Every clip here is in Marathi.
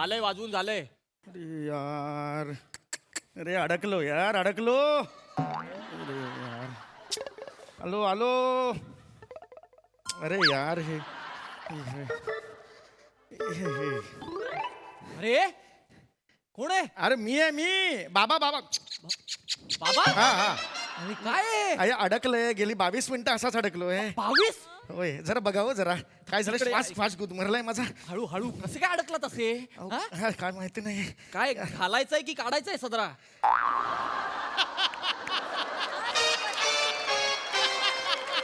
झालंय वाजवून झालंय. अरे यार, अरे अडकलो यार, अडकलो. अरे यार, आलो आलो. अरे यार हे. अरे कोण आहे? अरे मी आहे मी, बाबा बाबा. बाबा. हा हा. अरे काय आहे? अरे अडकलोय, गेली 22 मिनिटं असाच अडकलोय. 22. होय, जरा बघावं जरा. काय झालं, इकडे श्वास फास गुदमरलाय माझा. हळू हळू कसे काय अडकलात असे? अहो, हा? काय माहिती नाही. काय घालायचंय की काढायचंय सदरा?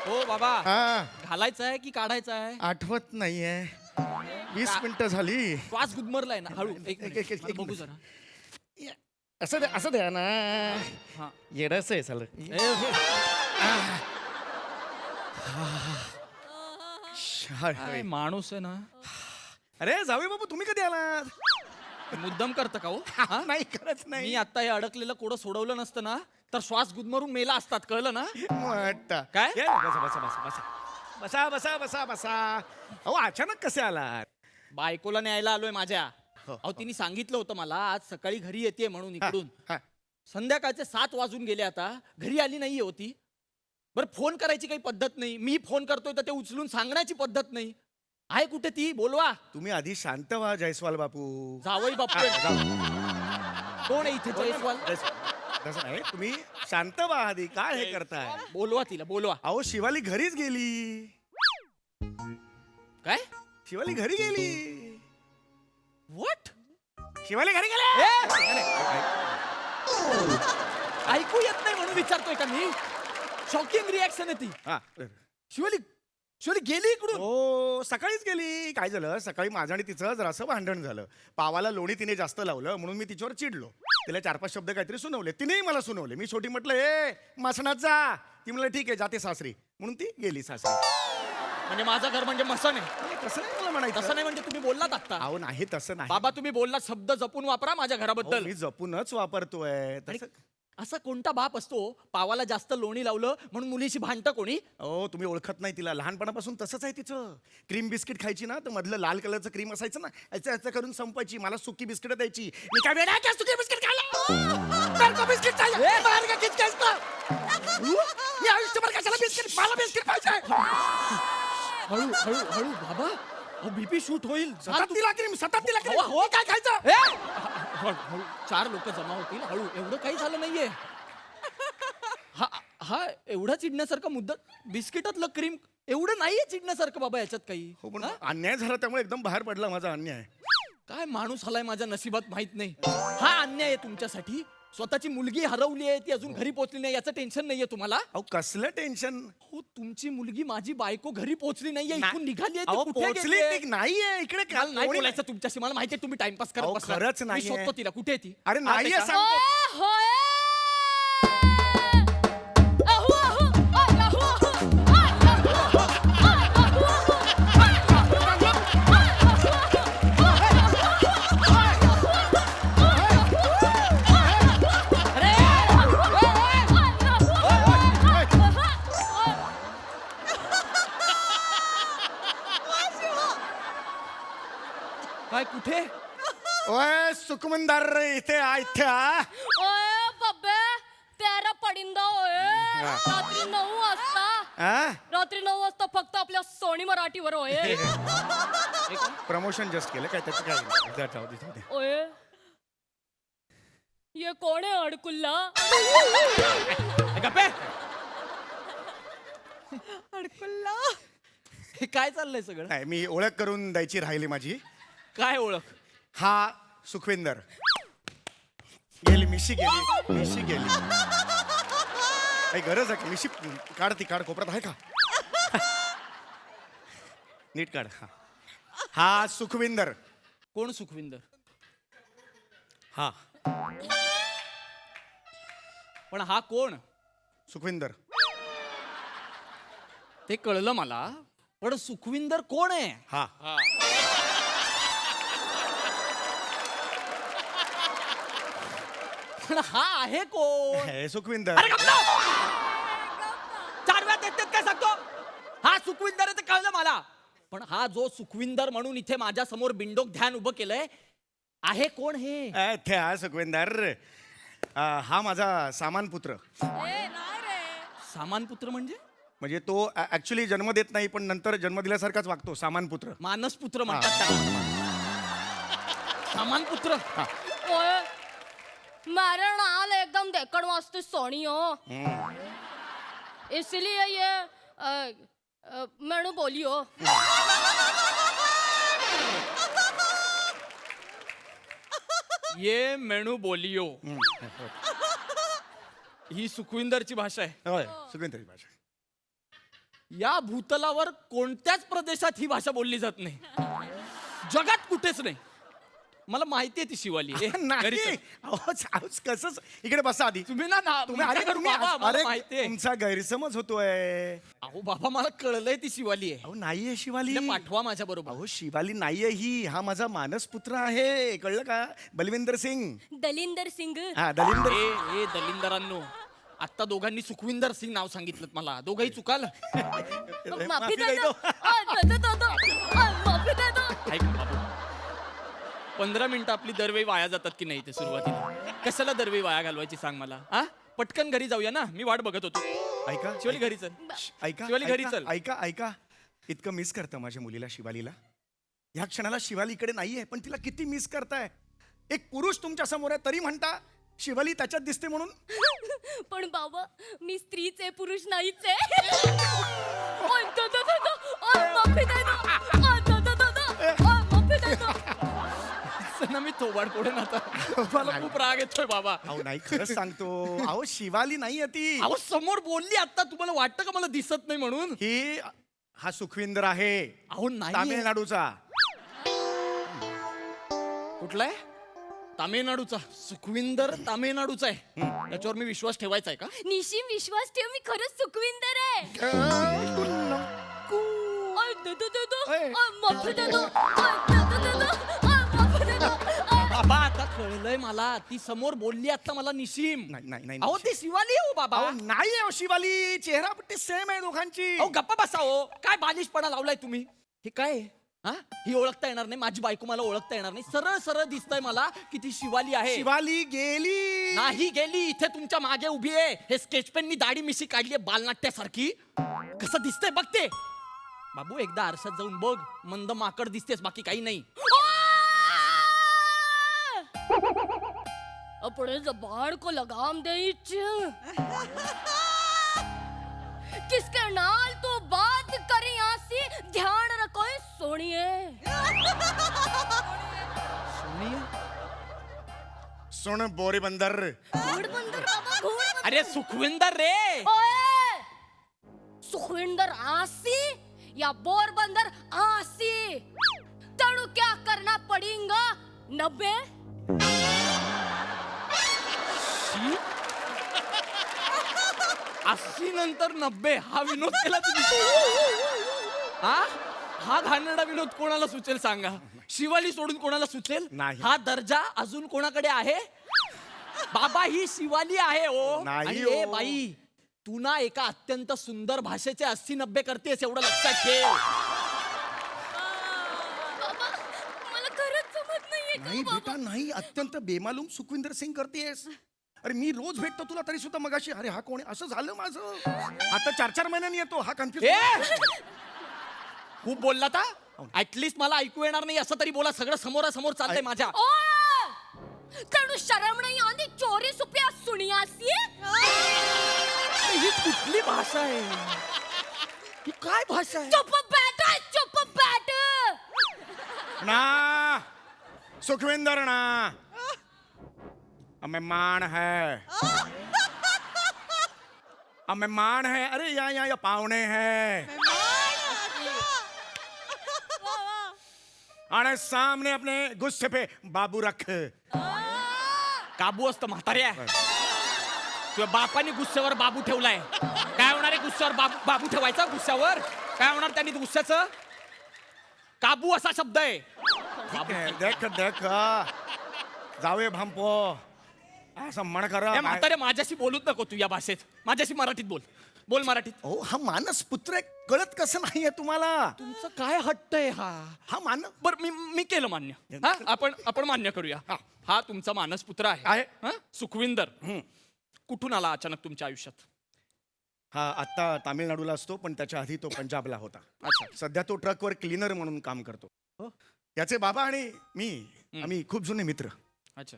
हो बाबा, हा, घालायचंय की काढायचंय? आठवत नाहीये. 20 मिनिटं झाली. श्वास गुदमरलाय ना. हळू एक एक मला बघू मिनिट. जरा. असं द्या ना. हा. येडस आहे चाल. काय माणूस आहे ना. अरे जावे बाबू, तुम्ही कधी आलात? मुद्दाम करतं का हो? हा? नाही, खरंच नाही. मी आता हे अडकलेलं कोडं सोडवलं नसतं ना तर श्वास गुदमरून मेला असतात, कळलं ना? वाटतं. काय? ये, बसा बसा बसा बसा बसा बसा बसा बसा. अहो अचानक कसे आलात? बायकोला न्यायला आलोय माझ्या. हो, अहो तिने सांगितलं होतं मला आज सकाळी घरी येते म्हणून इकडून. हा. संध्याकाळचे 7 वाजून गेले, आता घरी आली नाहीये होती. बरं फोन करायची काही पद्धत नाही, मी फोन करतोय तर ते उचलून सांगण्याची पद्धत नाही. आहे कुठे ती? बोलवा. तुम्ही आधी शांत व्हा जयस्वाल बापू. जावई बापू. कोण आहे इथे जयस्वाल? तसं नाही, तुम्ही शांत व्हा आधी. काय हे करताय? बोलवा तिला, बोलवा. अहो शिवाली घरीच गेली. काय? शिवाली घरी गेली. व्हॉट? शिवाली घरी गेली. ऐकू येत नाही म्हणून विचारतोय का मी? शॉकिंग रिॲक्शन आहे ती. हा. शिवाली शिवाली गेली इकडून. हो, सकाळीच गेली. काय झालं, सकाळी माझं आणि तिचं जरासं भांडण झालं. पावाला लोणी तिने जास्त लावलं म्हणून मी तिच्यावर चिडलो. तिला 4-5 शब्द काहीतरी सुनवले, तिनेही मला सुनवले. मी शेवटी म्हटलं ए मसणात जा. ती म्हणलं ठीक आहे जाते सासरी, म्हणून ती गेली सासरी. म्हणजे माझं घर म्हणजे मसन आहे? नाही, तसं नाही मला तसं म्हणायचं. नाही म्हणजे तुम्ही बोललात आता. अहो नाही, तसं नाही. बाबा तुम्ही बोललात, शब्द जपून वापरा माझ्या अहो, घराबद्दल. मी जपूनच वापरतोय तसं. असा कोणता बाप असतो पावाला जास्त लोणी लावलं म्हणून मुलीशी भांडतं कोणी? अहो तुम्ही ओळखत नाही तिला. लहानपणापासून तसंच आहे तिचं. क्रीम बिस्किट खायची ना तर मधलं लाल कलरचं क्रीम असायचं ना, याचं याचं करून संपायची. मला सुकी बिस्किट द्यायची. मी काय वेडा आहे का सुकी बिस्किट खायला? बिस्किट मी आयुष्यभर कशाला बिस्किट, मला बिस्किट पाहिजे. हळू हळू हळू बाबा, बीपी शूट होईल. सतत तिला क्रीम, सतत तिला क्रीम. हो काय खायचं? हळू हळू 4 लोक जमा होतील. हळू, एवढं काही झालं नाहीये. हा हा एवढा चिडण्यासारखा मुद्दा, बिस्किटातलं क्रीम एवढं नाहीये चिडण्यासारखं बाबा याच्यात काही. हो पण हा? अन्याय झाला त्यामुळे एकदम बाहेर पडला माझा अन्याय. काय माणूस आलाय माझ्या नशिबात माहित नाही. हा अन्याय आहे तुमच्यासाठी. स्वतःची मुलगी हरवली आहे, ती अजून घरी पोहोचली नाही, याचं टेन्शन नाहीये तुम्हाला? अहो कसलं टेन्शन? हो, तुमची मुलगी माझी बायको घरी पोहोचली नाहीये, ना- इथून निघाली आहे, अहो, ती कुठे पोहोचली गेलीये? ती नाहीये इकडे. मला नाही बोलायचं तुमच्याशी, मला माहिती आहे तुम्ही टाइमपास करत अहो, बसलात. खरंच मी नाहीये. शोधतो तिला, कुठे आहे ती? अरे आत नाहीये आहे का? सांगतो. काय कुठे? ओय सुखमंदार इथे आ, इथे आ. ओए बब्बे, तेरा पडिंदा ओए. हा. रात्री 9 वाजता. आ? रात्री 9 वाजता फक्त आपल्या सोनी मराठीवर ओए. प्रमोशन जस्ट केलं काय, त्याचं काय नाही. जा, जाऊ दे, जाऊ दे. ओए ये कोण आहे अडकुल्ला? गप्पे. अडकुल्ला. हे काय चाललंय सगळं? नाही, मी ओळख करून द्यायची राहिली माझी. काय ओळख? हा सुखविंदर. गेली मिशी, गेली मिशी गेली. काही गरज आहे का? मिशी काढ, ती काढ, कोपऱ्यात आहे का? नीट काढ. हा सुखविंदर. कोण सुखविंदर? हा पण हा कोण? सुखविंदर. ते कळलं मला, पण सुखविंदर कोण आहे? हा पण हा आहे कोण? हे सुखविंदर. अरे गप्प! 4 वेळा तेच काय सांगतो? हा सुखविंदर आहे ते कळलं मला, पण हा जो सुखविंदर म्हणून इथे माझ्या समोर बिंडोक ध्यान उभं केलंय, आहे कोण हे? त्या सुखविंदर हा माझा सामान पुत्र. ए नाही रे. सामान पुत्र म्हणजे तो ऍक्च्युली जन्म देत नाही पण नंतर जन्म दिल्यासारखाच वागतो. सामान पुत्र. मानस पुत्र म्हणतात त्याला. सामान पुत्र. ओए मेरे नाल एकदम देखण वास्ते सोनी हो, इसलिए ये मैंने बोली हो. ये मेनू बोलियो. ही सुखविंदरची भाषा आहे. होय सुखविंदरची भाषा. या भूतलावर कोणत्याच प्रदेशात ही भाषा बोलली जात नाही. जगात कुठेच नाही. मला माहिती आहे ती शिवाली. ए, घरी नाही चल. कसं इकडे बसा आधी. तुम्ही ना तुम्ही अरे नका करू तुम्ही बाबा, मला अरे माहितीये. तुमचा गैरसमज होतोय. अहो बाबा मला कळलंय ती शिवाली आहे. अहो नाहीये शिवाली. पाठवा माझ्या बरोबर. अहो शिवाली नाहीये ही. हा माझा मानस पुत्र आहे. कळलं का? बलविंदर सिंग. दलिंदर सिंग. हा दलिंदर. ए दलिंदरांनो, आता दोघांनी सुखविंदर सिंग नाव सांगितलं मला. दोघंही चुकाल. माफी दे दो. माफी दे दो. ऐक बाबू, 15 मिनिटं आपली दरवेळी वाया जातात की नाही ते सुरुवातीला. कशाला दरवेळी वाया घालवायची सांग मला. हा पटकन घरी जाऊया ना, मी वाट बघत होतो. ऐका शिवाली घरी चल. ऐका शिवाली घरी चल. ऐका ऐका इतकं मिस करतं माझ्या मुलीला शिवालीला. ह्या क्षणाला शिवाली इकडे नाहीये पण तिला किती मिस करताय. एक पुरुष तुमच्या समोर आहे तरी म्हणता शिवाली त्याच्यात दिसते म्हणून. पण बाबा मी स्त्रीच आहे, पुरुष नाहीच आहे. ओय, दो, दो, दो, दो. ओय, माफी दे दो. ओय, दो, दो, दो, दो. ओय, माफी दे दो. ना मी थोबाड पडेन आता. मला खूप राग येतोय बाबा. अहो नाही खरंच सांगतो. अहो शिवाली नाहीये ती. अहो समोर बोलली आता. तुम्हाला वाटतं का मला दिसत नाही म्हणून? ही हा सुखविंदर आहे. अहो नाही. तामिळनाडूचा. कुठला आहे? तामिळनाडूचा. सुखविंदर तामिळनाडूचा आहे. त्याच्यावर मी विश्वास ठेवायचा आहे का? निशिम विश्वास ठेव, मी खरंच सुखविंदर आहे. ओय, दो, दो, दो, दो. ओय. ओय, माफी दे दो. ओय, दो, दो, दो, दो. ओय, माफी दे दो. ओय. बाबा आता कळलंय मला. ती समोर बोलली आता मला निशिम. नाही नाही नाही अहो ती शिवाली आहे हो बाबा. अहो नाही अहो शिवाली. चेहरा पट्टी सेम आहे दोघांची. अहो गप्पा बसा हो. काय बालिशपणा लावलाय तुम्ही. हे काय आहे? हा ही ओळखता येणार नाही. माझी बायको मला ओळखता येणार नाही. सरळ सरळ दिसतंय मला की ती शिवाली आहे. शिवाली गेली. नाही गेली. इथे तुमच्या मागे उभी आहे. हे स्केच पेननी दाढी मिशी काढली आहे बालनाट्यासारखी. कसं दिसतंय बघते. बाबू एकदा आरशात जाऊन बघ. मंद माकड दिसतेस, बाकी काही नाही. अपने जबान को लगाम दे. किसके नाल तू बात करी आसी, ध्यान रखो सोनिए. सुन बोरी बंदर. घोडबंदर बाबा, घोडबंदर. अरे सुखविंदर रे. ओए सुखविंदर आसी या बोरबंदर आसी, तेणु क्या करना पड़ेगा 90. 80 नंतर 90 हा विनोद केला तुम्ही. हा घाणेरडा विनोद कोणाला सुचेल सांगा. शिवाली सोडून कोणाला सुचेल? नाही. हा दर्जा अजून कोणाकडे आहे? बाबा ही शिवाली आहे ओ. नाही आणि ओ. ए बाई, तू ना एका अत्यंत सुंदर भाषेचे 80-90 करतेस एवढं लक्षात ठेव. बाबा मला खरंच जमत नाहीये का नाही बाबा? बेटा नाही. अत्यंत बेमालूम सुखविंदर सिंग करतेस. अरे मी रोज भेटतो तुला तरी सुद्धा मगाशी अरे हा कोण आहे असं झालं माझं. आता 4-4 महिन्यांनी येतो हा कन्फ्युज. खूप बोलला था. ऍटलीस्ट मला ऐकू येणार नाही असं तरी बोला. सगळं समोरासमोर चालतंय माझ्या. ओए तेणु शरम नहीं आती चोरी सुपिया सुनियासी. ही कुठली भाषा आहे? ही काय भाषा आहे? चुप बैठ, चुप बैठ. ना सुखविंदर ना मेहमान है. मेहमान है. अरे या पाहुणे है. आणि सामने अपने गुस्से पे बाबू रख. काबू असतं म्हाताऱ्या. तुझ्या बापाने गुस्स्यावर बाबू ठेवलाय. काय होणार आहे गुस्स्यावर बाबू ठेवायचा? गुस्स्यावर काय होणार त्यांनी गुस्स्याचं? काबू असा शब्द आहे. ठीक आहे देख देख जाऊया भांपो असं म्हण कर. म्हाताऱ्या माझ्याशी बोलूच नको तू या भाषेत. माझ्याशी मराठीत बोल. बोल मराठीत. अहो हा मानस पुत्र आहे, कळत कसं नाहीये तुम्हाला? तुमचं काय हट्ट आहे हा? हा बर मी केलं मान्य. हा आपण मान्य करूया. हा तुमचा मानस पुत्र आहे. हा? सुखविंदर कुठून आला अचानक तुमच्या आयुष्यात? हा आता तामिळनाडूला असतो, पण त्याच्या आधी तो पंजाबला होता. अच्छा. सध्या तो ट्रकवर क्लीनर म्हणून काम करतो. याचे बाबा आणि मी आम्ही खूप जुने मित्र. अच्छा.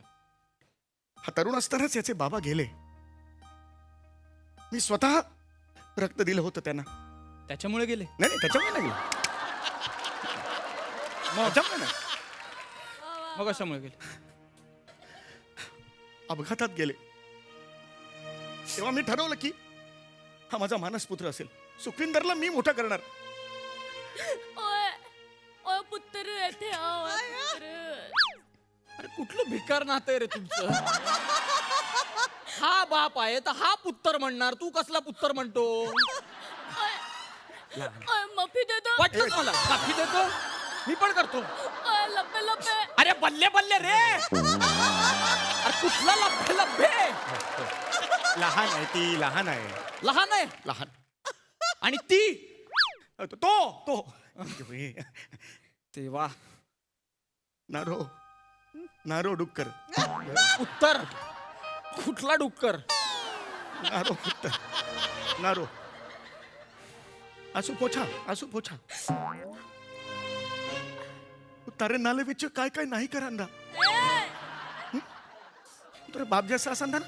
हा तरुण असतानाच याचे बाबा गेले. मी स्वतः रक्त दिलं होतं त्यांना. त्याच्यामुळे गेले? नाही नाही, त्याच्यामुळे नाही गेले. त्याच्यामुळे नाही. मग कशामुळे गेले? अपघातात गेले. तेव्हा मी ठरवलं की हा माझा मानस पुत्र असेल. सुखविंदरला मी मोठा करणार. ओय ओय पुत्र येथे आव पुत्र. अरे कुठलं भिकार नातं आहे रे तुमचं? हा बाप आहे तर हा पुत्र म्हणणार, तू कसला पुत्र म्हणतो? ओय मफी देतो. वाटतंच मला काफी देतो. मी पण करतो. ओय लब्बे लब्बे. अरे बल्ले बल्ले रे. अरे कुठला लब्बे लब्बे? लहान आहे ती, लहान आहे. लहान आहे. लहान. आणि ती तो तेव्हा नारो नारो डुक्कर. उत्तर कुठला डुक्कर? नारो उत्तर नारो आसू पोछा तारे नाले विच काय काय नाही करांदा. तर बाप जैसा असांदा ना.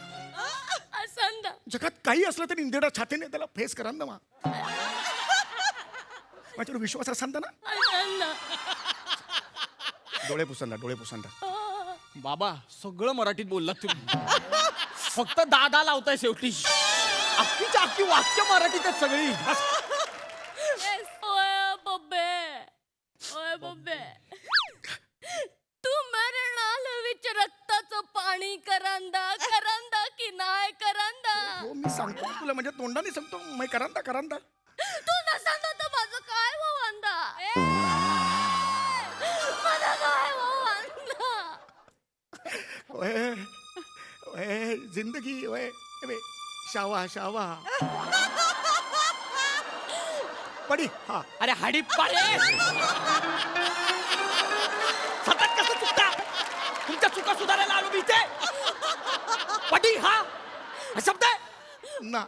असंदा. जगात काही असलं तरी इंदेडा छातीने त्याला फेस करांदा मा. माझ्यावर विश्वास असांदा ना. असंदा. डोळे पुसंदा. बाबा सगळं मराठीत बोललात तुम्ही. फक्त दादा लावताय शेवटी. अख्खीच्या अख्खी वाक्य मराठीत आहेत सगळी. ओय बब्बे. ओय बब्बे. तू मेरे नाल विच रक्ताचं पाणी करांदा की नाही करांदा? हो मी सांगतो तुला, म्हणजे तोंडाने सांगतो मी करांदा. तू नसंदा तर माझं काय वांदा? माझं काय वांदा? ओए जिंदगी ओए शावा पडी. हा अरे हडीप्पा रे. सतत कसं चुकता? तुमच्या चुका सुधारायला आलो मी इथे. पटी हा शब्द आहे. ना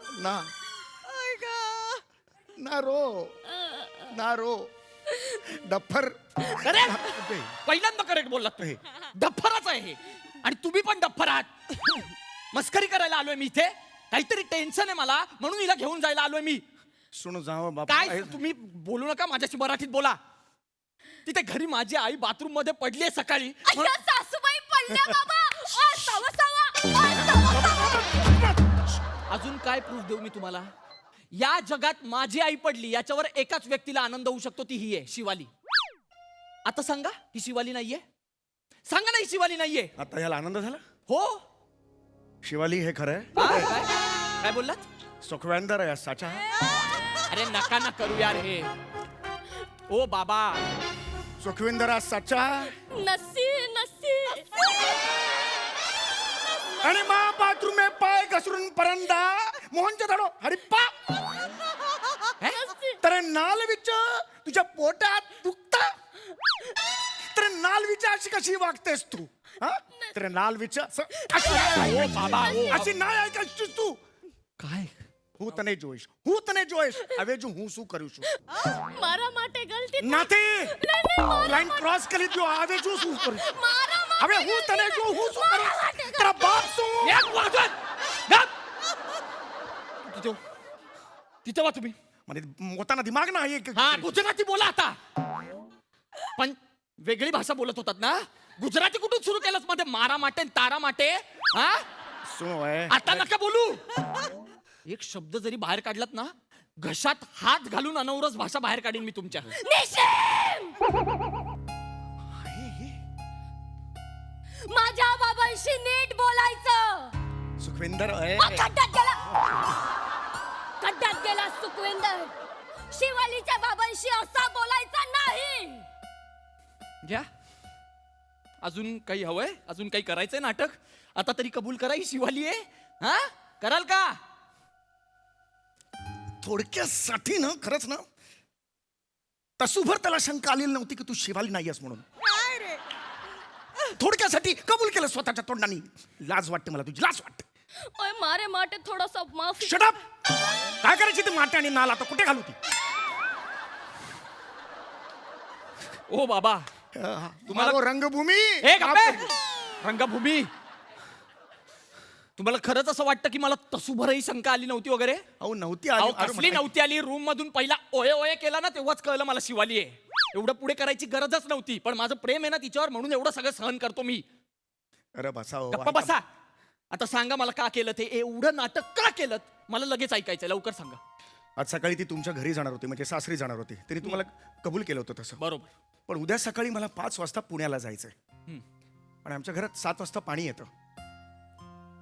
नारो डफर. अरे पहिल्यांदा करेक्ट बोललात तुम्ही. डफ्फरच आहे हे. आणि तुम्ही पण डफ्फर आहात. मस्करी करायला आलोय मी इथे. काहीतरी टेन्शन आहे मला, म्हणून हिला घेऊन जायला आलोय मी. सुनो जाओ बाबा. काय तुम्ही बोलू नका, माझ्याशी मराठीत बोला. तिथे घरी माझी आई बाथरूम मध्ये पडलीये सकाळी. अय्या सासूबाई पडल्या बाबा. ओय सावा. अजून काय प्रूफ देऊ मी तुम्हाला? या जगात माझी आई पडली याच्यावर एकाच व्यक्तीला आनंद होऊ शकतो, ती ही आहे शिवाली. आता सांगा ही शिवाली नाहीये? सांगा ना ही शिवाली नाहीये? आता याला आनंद झाला. हो. शिवाली हे खरं काय आहे. काय बोललात? सुखवेंदर आहे साचा. अरे नका ना करू यार हे. ओ बाबा सुखविंदर साचा. नसी. आणि मा बाथरूम में पाय घसरून परंदा मोहनच्या धाडो हरिप्पा. तर नाल विच तुझ्या पोटात दुखता. तर नाल विच अशी कशी वागतेस तू? तर नाल विच अशी नाही ऐकायचीस तू. काय હું તને જોઈશ હવે જો હું શું કરું છું. મારા માટે ગલતી નથી. નહીં, લાઈન ક્રોસ કરી દો. હવે જો શું કરું છું. મારા હવે હું તને જો હું શું કરું. તારા બાપ શું. एक वाजवत गप. तिथे वा तुम्ही. મને પોતાના દિમાગ ના आहे. हा गुजराती बोला आता. पण वेगळी भाषा बोलत होतात ना. गुजराती कुठून सुरू केलंस मध्ये मारा माटे तारा माटे? हा શું હોય आता नका बोलू. एक शब्द जरी बाहेर काढलात ना, घशात हात घालून अनवरस भाषा बाहेर काढीन मी तुमच्या. निशिम. माझ्या बाबांशी नीट बोलायचं. सुखविंदर खड्ड्यात गेला सुखविंदर. शिवालीच्या बाबांशी असा बोलायचं नाही. घ्या. अजून काही हवंय? अजून काही करायचंय नाटक? आता तरी कबूल करा ही शिवाली आहे. हा कराल का? थोडक्यासाठी ना खरंच ना तसूभर त्याला शंका आलेली नव्हती की तू शिवाली नाहीयेस म्हणून. थोडक्यासाठी कबूल केलं स्वतःच्या तोंडाने. लाज वाटते मला तुझी, लाज वाटते. ओय मारे माटे थोडासा माफी. Shut up. काय करायची ती माटे आणि नाल आता कुठे घालू ती? ओ बाबा तुम्हाला रंगभूमी ए गप्पे! रंगभूमी, तुम्हाला खरंच असं वाटतं की मला तसूभरही शंका आली नव्हती वगैरे? अहो नव्हती अहो, आली. कसली नव्हती आली? रूम मधून पहिला ओये ओये केला ना तेव्हाच कळलं मला शिवाली आहे. एवढं पुढे करायची गरजच नव्हती, पण माझं प्रेम आहे ना तिच्यावर, म्हणून एवढं सगळं सहन करतो मी. अरे बसा हो. गप्पा बसा. आता सांगा मला का केलं ते? एवढं नाटक का केलं? मला लगेच ऐकायचं, लवकर सांगा. आज सकाळी ती तुमच्या घरी जाणार होती, म्हणजे सासरी जाणार होती. तरी तुम्हाला कबूल केलं होतं तसं. बरोबर. पण उद्या सकाळी मला 5 वाजता पुण्याला जायचंय. आणि आमच्या घरात 7 वाजता पाणी येतं.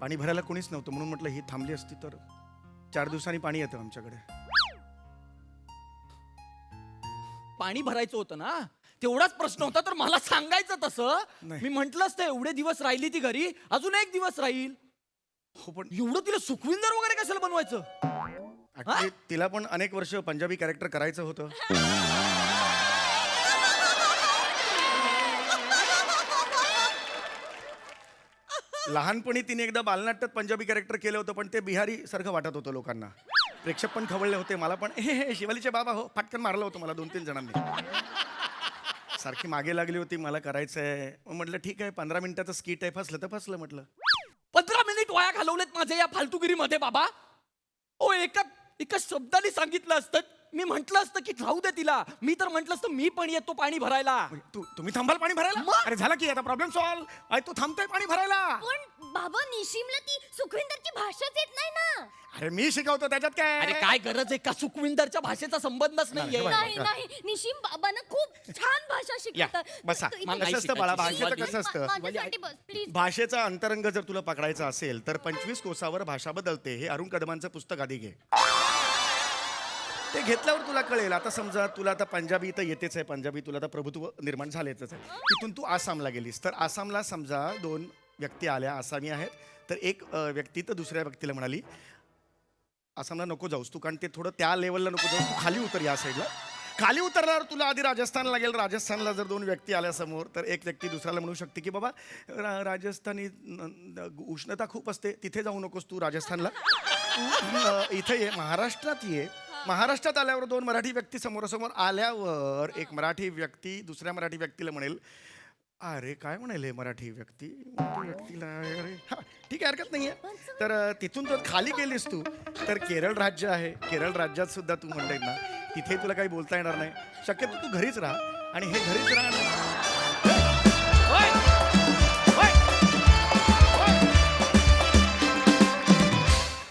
पाणी भरायला कोणीच नव्हतं, म्हणून म्हटलं ही थांबली असती तर 4 दिवसांनी पाणी येतं आमच्याकडे. पाणी भरायचं होतं ना, तेवढाच प्रश्न होता, तर मला सांगायचं तसं. नाही. मी म्हंटल असतं एवढे दिवस राहिली ती घरी, अजून 1 दिवस राहील. हो पण एवढं तिला सुखविंदर वगैरे कशाला बनवायचं? actually तिला पण अनेक वर्ष पंजाबी कॅरेक्टर करायचं होतं. लहानपणी तिने एकदा बालनाट्यात पंजाबी कॅरेक्टर केलं होतं, पण ते बिहारी सारखं वाटत होतं लोकांना. प्रेक्षक पण खवळले होते. मला पण हे शिवालीचे बाबा हो फाटकन मारलं होतं मला 2-3 जणांनी. सारखी मागे लागली होती, मला करायचंय. मग म्हटलं ठीक आहे, 15 मिनिटाचं स्किट आहे, फसलं तर फसलं म्हटलं. 15 मिनिट वाया घालवलेत माझे या फालतुगिरीमध्ये बाबा. ओ एका शब्दाने सांगितलं असतं, मी म्हंटल असतं की राहू दे तिला. मी तर म्हंटल असतं मी पण येतो पाणी भरायला. तुम्ही थांबाल पाणी भरायला? मग? अरे झालं की आता प्रॉब्लेम सॉल्व. अरे तू थांबतोय पाणी भरायला. पण बाबा निशिमला ती सुखविंदरची भाषाच येत नाही ना. अरे मी शिकवतो त्याच्यात काय. अरे काय गरज आहे का? सुखविंदरच्या भाषेचा संबंधच नाहीये. नाही, नाही नाही निशिम बाबांना खूप छान भाषा शिकवतात. बसा. इथे- मग कसं असतं बाळा, शिकायची भाषेचं शिवाली. कसं असतं? माझ्यासाठी बस प्लीज. भाषेचा अंतरंग जर तुला पकडायचा असेल तर 25 कोसावर भाषा बदलते. हे अरुण कदमांचं पुस्तक आधी घे. ते घेतल्यावर तुला कळेल. आता समजा तुला आता पंजाबी तर येतेच आहे, पंजाबी तुला आता प्रभुत्व निर्माण झालेच आहे. तिथून तू आसामला गेलीस तर आसामला समजा 2 व्यक्ती आल्या, आसामी आहेत. तर एक व्यक्ती तर दुसऱ्या व्यक्तीला म्हणाली आसामला नको जाऊस तू, कारण ते थोडं त्या लेवलला नको जाऊस, तू खाली उतर या साईडला. खाली उतरल्यावर तुला आधी राजस्थान लागेल. राजस्थानला जर 2 व्यक्ती आल्या समोर तर एक व्यक्ती दुसऱ्याला म्हणू शकते की बाबा राजस्थानी उष्णता खूप असते, तिथे जाऊ नकोस तू राजस्थानला. इथे ये, महाराष्ट्रात ये. महाराष्ट्रात आल्यावर 2 मराठी व्यक्ती समोरासमोर आल्यावर एक मराठी व्यक्ती दुसऱ्या मराठी व्यक्तीला म्हणेल अरे काय म्हणेल हे मराठी व्यक्तीला अरे हा ठीक आहे, हरकत नाहीये. तर तिथून जर खाली गेलीस तू तर केरळ राज्य आहे. केरळ राज्यात सुद्धा तू म्हणताय ना, तिथे तुला काही बोलता येणार नाही. शक्यतो तू घरीच राहा आणि हे घरीच राहा.